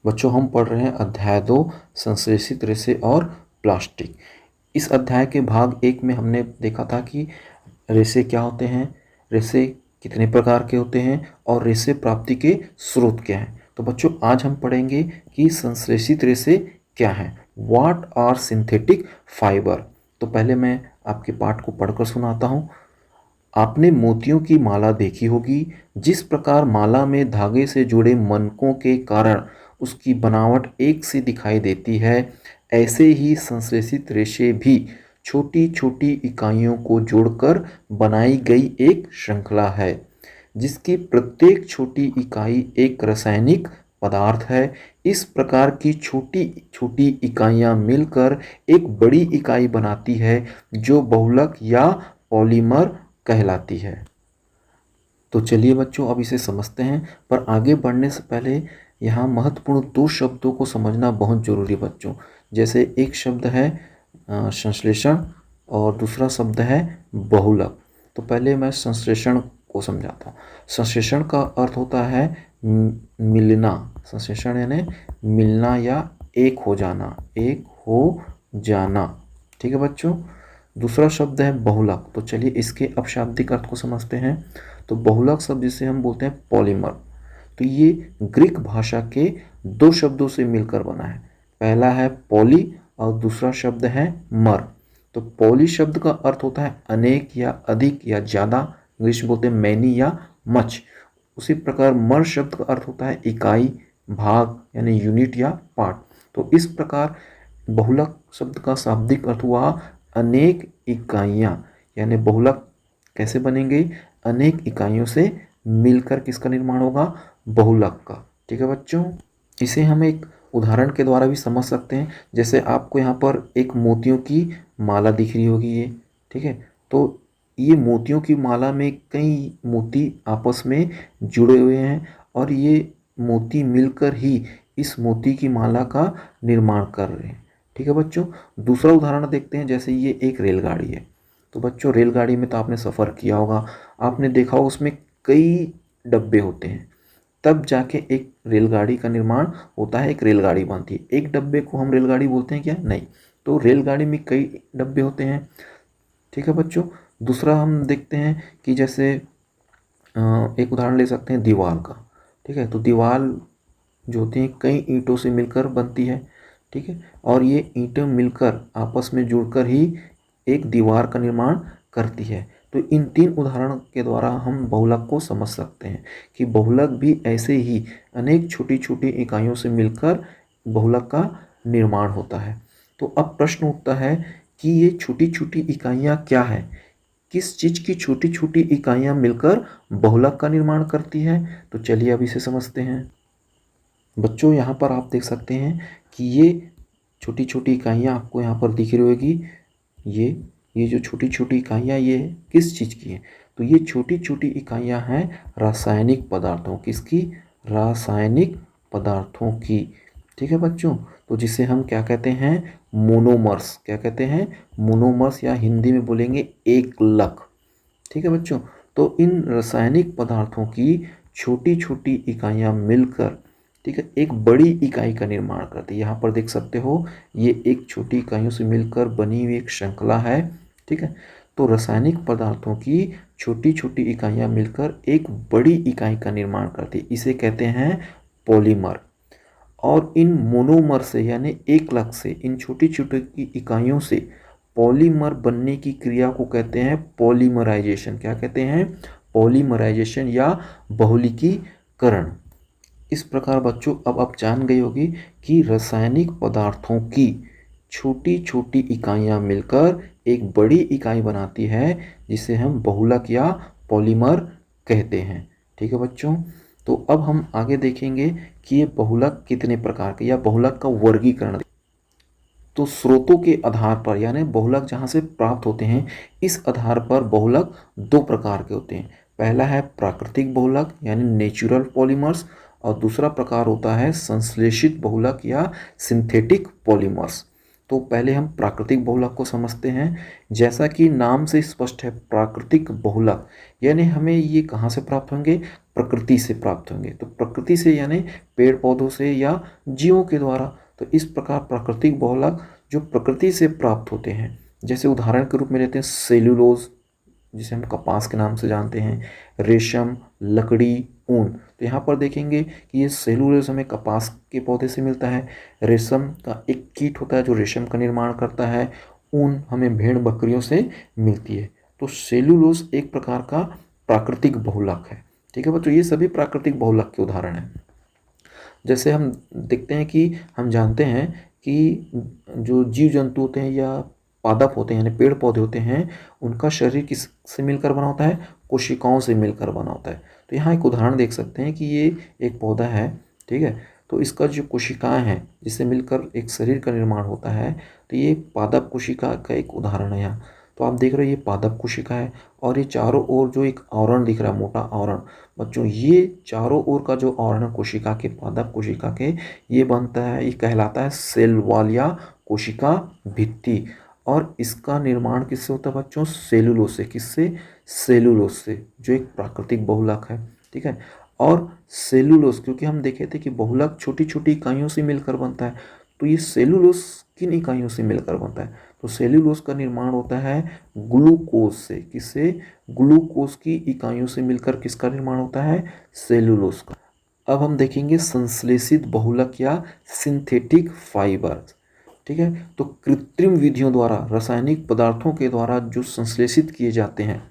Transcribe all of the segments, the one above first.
बच्चों हम पढ़ रहे हैं अध्याय 2 संश्लेषित रेशे और प्लास्टिक। इस अध्याय के भाग 1 में हमने देखा था कि रेशे क्या होते हैं, रेशे कितने प्रकार के होते हैं और रेशे प्राप्ति के स्रोत क्या हैं। तो बच्चों आज हम पढ़ेंगे कि संश्लेषित रेशे क्या हैं, व्हाट आर सिंथेटिक फाइबर। तो पहले मैं आपके पाठ को पढ़कर सुनाता हूँ। आपने मोतियों की माला देखी होगी। जिस प्रकार माला में धागे से जुड़े मनकों के कारण उसकी बनावट एक सी दिखाई देती है, ऐसे ही संश्लेषित रेशे भी छोटी छोटी इकाइयों को जोड़कर बनाई गई एक श्रृंखला है, जिसकी प्रत्येक छोटी इकाई एक रासायनिक पदार्थ है। इस प्रकार की छोटी छोटी इकाइयां मिलकर एक बड़ी इकाई बनाती है, जो बहुलक या पॉलीमर कहलाती है। तो चलिए बच्चों अब इसे समझते हैं, पर आगे बढ़ने से पहले यहाँ महत्वपूर्ण दो शब्दों को समझना बहुत जरूरी है बच्चों। जैसे एक शब्द है संश्लेषण और दूसरा शब्द है बहुलक। तो पहले मैं संश्लेषण को समझाता हूँ। संश्लेषण का अर्थ होता है मिलना। संश्लेषण यानी मिलना या एक हो जाना, एक हो जाना। ठीक है बच्चों। दूसरा शब्द है बहुलक। तो चलिए इसके अपशाब्दिक अर्थ को समझते हैं। तो बहुलक शब्द जिसे हम बोलते हैं पॉलीमर, तो ये ग्रीक भाषा के दो शब्दों से मिलकर बना है। पहला है पॉली और दूसरा शब्द है मर। तो पॉली शब्द का अर्थ होता है अनेक या अधिक या ज़्यादा, इंग्लिश में बोलते हैं मैनी या मच। उसी प्रकार मर शब्द का अर्थ होता है इकाई, भाग यानी यूनिट या पार्ट। तो इस प्रकार बहुलक शब्द का शाब्दिक अर्थ हुआ अनेक इकाइयाँ, यानी बहुलक कैसे बनेंगे, अनेक इकाइयों से मिलकर किसका निर्माण होगा, बहुलक का। ठीक है बच्चों। इसे हम एक उदाहरण के द्वारा भी समझ सकते हैं। जैसे आपको यहाँ पर एक मोतियों की माला दिख रही होगी ये, ठीक है। तो ये मोतियों की माला में कई मोती आपस में जुड़े हुए हैं और ये मोती मिलकर ही इस मोती की माला का निर्माण कर रहे हैं। ठीक है बच्चों। दूसरा उदाहरण देखते हैं। जैसे ये एक रेलगाड़ी है। तो बच्चों रेलगाड़ी में तो आपने सफ़र किया होगा, आपने देखा होगा उसमें कई डब्बे होते हैं, तब जाके एक रेलगाड़ी का निर्माण होता है, एक रेलगाड़ी बनती है। एक डब्बे को हम रेलगाड़ी बोलते हैं क्या, नहीं। तो रेलगाड़ी में कई डब्बे होते हैं। ठीक है बच्चों। दूसरा हम देखते हैं कि जैसे एक उदाहरण ले सकते हैं दीवार का। ठीक है। तो दीवार जो होती है कई ईंटों से मिलकर बनती है। ठीक है। और ये ईंटें मिलकर आपस में जुड़कर ही एक दीवार का निर्माण करती है। तो इन तीन उदाहरण के द्वारा हम बहुलक को समझ सकते हैं कि बहुलक भी ऐसे ही अनेक छोटी छोटी इकाइयों से मिलकर बहुलक का निर्माण होता है। तो अब प्रश्न उठता है कि ये छोटी छोटी इकाइयाँ क्या है, किस चीज़ की छोटी छोटी इकाइयाँ मिलकर बहुलक का निर्माण करती है। तो चलिए अब इसे समझते हैं। बच्चों यहाँ पर आप देख सकते हैं कि ये छोटी छोटी इकाइयाँ आपको यहाँ पर दिख रही होगी। ये जो छोटी छोटी इकाइयाँ ये किस चीज़ की हैं, तो ये छोटी छोटी इकाइयाँ हैं रासायनिक पदार्थों, किसकी, रासायनिक पदार्थों की। ठीक है बच्चों। तो जिसे हम क्या कहते हैं, मोनोमर्स। क्या कहते हैं, मोनोमर्स, या हिंदी में बोलेंगे एकलक। ठीक है बच्चों। तो इन रासायनिक पदार्थों की छोटी छोटी इकाइयाँ मिलकर, ठीक है, एक बड़ी इकाई का निर्माण करती है। यहाँ पर देख सकते हो ये एक छोटी इकाइयों से मिलकर बनी हुई एक श्रृंखला है। ठीक है। तो रासायनिक पदार्थों की छोटी छोटी इकाइयाँ मिलकर एक बड़ी इकाई का निर्माण करती है, इसे कहते हैं पॉलीमर। और इन मोनोमर से यानी एकलक से, इन छोटी छोटी इकाइयों से पॉलीमर बनने की क्रिया को कहते हैं पॉलीमराइजेशन। क्या कहते हैं, पॉलीमराइजेशन या बहुलकीकरण। इस प्रकार बच्चों अब आप जान गए होगी कि रासायनिक पदार्थों की छोटी छोटी इकाइयाँ मिलकर एक बड़ी इकाई बनाती है, जिसे हम बहुलक या पॉलीमर कहते हैं। ठीक है बच्चों। तो अब हम आगे देखेंगे कि ये बहुलक कितने प्रकार के, या बहुलक का वर्गीकरण। तो स्रोतों के आधार पर, यानी बहुलक जहाँ से प्राप्त होते हैं, इस आधार पर बहुलक दो प्रकार के होते हैं। पहला है प्राकृतिक बहुलक यानी नेचुरल पॉलीमर्स, और दूसरा प्रकार होता है संश्लेषित बहुलक या सिंथेटिक पॉलीमर्स। तो पहले हम प्राकृतिक बहुलक को समझते हैं। जैसा कि नाम से स्पष्ट है, प्राकृतिक बहुलक यानी हमें ये कहाँ से प्राप्त होंगे, प्रकृति से प्राप्त होंगे। तो प्रकृति से यानी पेड़ पौधों से या जीवों के द्वारा। तो इस प्रकार प्राकृतिक बहुलक जो प्रकृति से प्राप्त होते हैं, जैसे उदाहरण के रूप में लेते हैं सेल्यूलोज, जिसे हम कपास के नाम से जानते हैं, रेशम, लकड़ी, ऊन। तो यहाँ पर देखेंगे कि ये सेल्यूलोज हमें कपास के पौधे से मिलता है, रेशम का एक कीट होता है जो रेशम का निर्माण करता है, ऊन हमें भेड़ बकरियों से मिलती है। तो सेल्यूलोज एक प्रकार का प्राकृतिक बहुलक है। ठीक है बच्चों, ये सभी प्राकृतिक बहुलक के उदाहरण हैं। जैसे हम देखते हैं कि हम जानते हैं कि जो जीव जंतु होते हैं या पादप होते हैं यानी पेड़ पौधे होते हैं, उनका शरीर किस से मिलकर बना होता है? कोशिकाओं से मिलकर बना होता है। तो यहाँ एक उदाहरण देख सकते हैं कि ये एक पौधा है, ठीक है, तो इसका जो कोशिकाएं हैं जिससे मिलकर एक शरीर का निर्माण होता है, तो ये पादप कोशिका का एक उदाहरण है यहाँ। तो आप देख रहे हो ये पादप कोशिका है और ये चारों ओर जो एक आवरण दिख रहा है, मोटा आवरण, बच्चों ये चारों ओर का जो आवरण है कोशिका के, पादप कोशिका के, ये बनता है, ये कहलाता है सेल वॉल या कोशिका भित्ति। और इसका निर्माण किससे होता है बच्चों? सेलुलोज से। किससे? सेलुलोज से, जो एक प्राकृतिक बहुलक है। ठीक है, और सेलुलोज क्योंकि हम देखे थे कि बहुलक छोटी छोटी इकाइयों से मिलकर बनता है, तो ये सेलुलोज किन इकाइयों से मिलकर बनता है? तो सेल्यूलोज का निर्माण होता है ग्लूकोज से। किससे? ग्लूकोज की इकाइयों से मिलकर किसका निर्माण होता है? सेल्यूलोज का। अब हम देखेंगे संश्लेषित बहुलक या सिंथेटिक फाइबर। ठीक है, तो कृत्रिम विधियों द्वारा रासायनिक पदार्थों के द्वारा जो संश्लेषित किए जाते हैं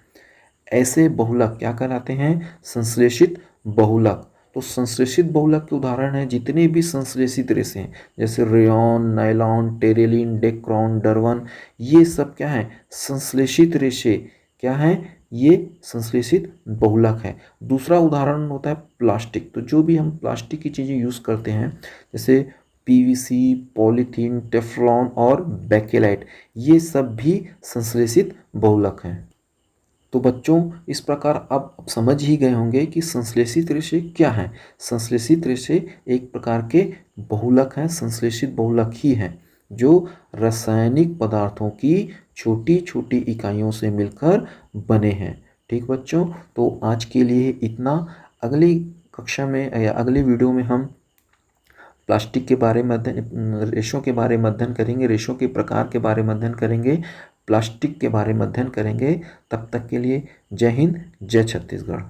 ऐसे बहुलक क्या कहलाते हैं? संश्लेषित बहुलक। तो संश्लेषित बहुलक के उदाहरण हैं जितने भी संश्लेषित रेशे हैं, जैसे रेयॉन, नायलॉन, टेरेलिन, डेक्रॉन, डरवन, ये सब क्या है? संश्लेषित रेशे क्या हैं? ये संश्लेषित बहुलक है। दूसरा उदाहरण होता है प्लास्टिक। तो जो भी हम प्लास्टिक की चीज़ें यूज़ करते हैं, जैसे पीवीसी, पॉलीथीन, टेफ्लॉन और बेकेलाइट, ये सब भी संश्लेषित बहुलक हैं। तो बच्चों इस प्रकार आप समझ ही गए होंगे कि संश्लेषित रेशे क्या हैं। संश्लेषित रेशे एक प्रकार के बहुलक हैं, संश्लेषित बहुलक ही हैं जो रासायनिक पदार्थों की छोटी छोटी इकाइयों से मिलकर बने हैं। ठीक बच्चों, तो आज के लिए इतना। अगली कक्षा में या अगली वीडियो में हम प्लास्टिक के बारे में रेशों के बारे में अध्ययन करेंगे, रेशों के प्रकार के बारे में अध्ययन करेंगे, प्लास्टिक के बारे में अध्ययन करेंगे। तब तक के लिए जय हिंद, जय छत्तीसगढ़।